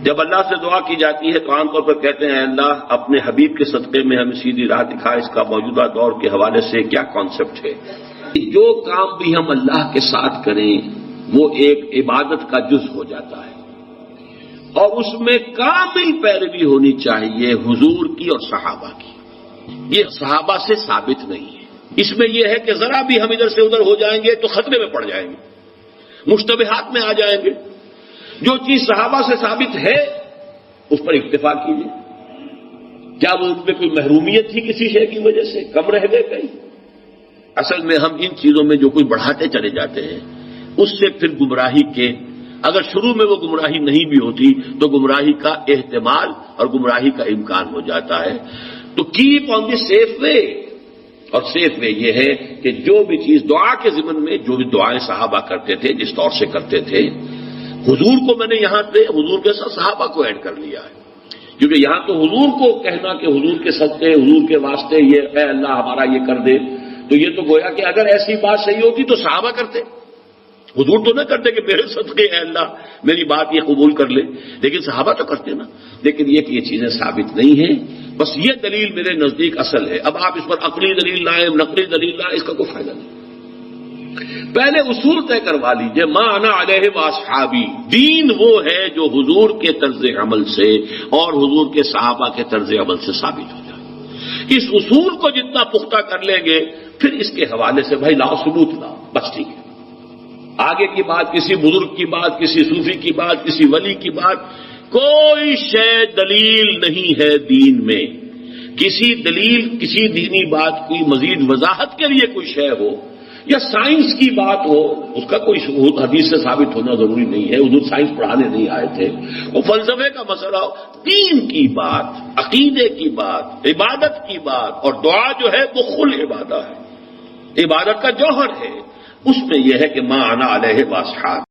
جب اللہ سے دعا کی جاتی ہے تو عام طور پر کہتے ہیں اللہ اپنے حبیب کے صدقے میں ہمیں سیدھی راہ دکھا. اس کا موجودہ دور کے حوالے سے کیا کانسیپٹ ہے؟ جو کام بھی ہم اللہ کے ساتھ کریں وہ ایک عبادت کا جز ہو جاتا ہے، اور اس میں کامل پیروی ہونی چاہیے حضور کی اور صحابہ کی. یہ صحابہ سے ثابت نہیں ہے. اس میں یہ ہے کہ ذرا بھی ہم ادھر سے ادھر ہو جائیں گے تو خطرے میں پڑ جائیں گے، مشتبہات میں آ جائیں گے. جو چیز صحابہ سے ثابت ہے اس پر اکتفا کیجیے. کیا وہ ان میں کوئی محرومیت تھی کسی شے کی وجہ سے؟ کم رہ گئے کہیں؟ اصل میں ہم ان چیزوں میں جو کوئی بڑھاتے چلے جاتے ہیں اس سے پھر گمراہی کے، اگر شروع میں وہ گمراہی نہیں بھی ہوتی تو گمراہی کا احتمال اور گمراہی کا امکان ہو جاتا ہے. تو کیپ آن دی سیف وے. اور سیف وے یہ ہے کہ جو بھی چیز دعا کے ضمن میں جو بھی دعائیں صحابہ کرتے تھے جس طور سے کرتے تھے، حضور کو میں نے یہاں پہ حضور کے ساتھ صحابہ کو ایڈ کر لیا ہے، کیونکہ یہاں تو حضور کو کہنا کہ حضور کے صدقے حضور کے واسطے یہ اے اللہ ہمارا یہ کر دے، تو یہ تو گویا کہ اگر ایسی بات صحیح ہوتی تو صحابہ کرتے. حضور تو نہ کرتے کہ میرے صدقے اے اللہ میری بات یہ قبول کر لے، لیکن صحابہ تو کرتے نا. لیکن یہ چیزیں ثابت نہیں ہیں. بس یہ دلیل میرے نزدیک اصل ہے. اب آپ اس پر عقلی دلیل لائیں نقلی دلیل لائیں، اس کا کوئی فائدہ نہیں. پہلے اصول طے کروا لیجئے. ما انا علیہ واصحابی، دین وہ ہے جو حضور کے طرز عمل سے اور حضور کے صحابہ کے طرز عمل سے ثابت ہو جائے. اس اصول کو جتنا پختہ کر لیں گے پھر اس کے حوالے سے بھائی لاؤ ثبوت لاؤ، بس ٹھیک ہے. آگے کی بات، کسی بزرگ کی بات، کسی صوفی کی بات، کسی ولی کی بات، کوئی شے دلیل نہیں ہے دین میں. کسی دلیل کسی دینی بات کی مزید وضاحت کے لیے کوئی شے ہو یا سائنس کی بات ہو، اس کا کوئی حدیث سے ثابت ہونا ضروری نہیں ہے. حضور سائنس پڑھانے نہیں آئے تھے. وہ فلسفے کا مسئلہ ہو، دین کی بات، عقیدے کی بات، عبادت کی بات، اور دعا جو ہے وہ خل عبادت ہے، عبادت کا جوہر ہے. اس میں یہ ہے کہ ما انا علیہ واصحابی.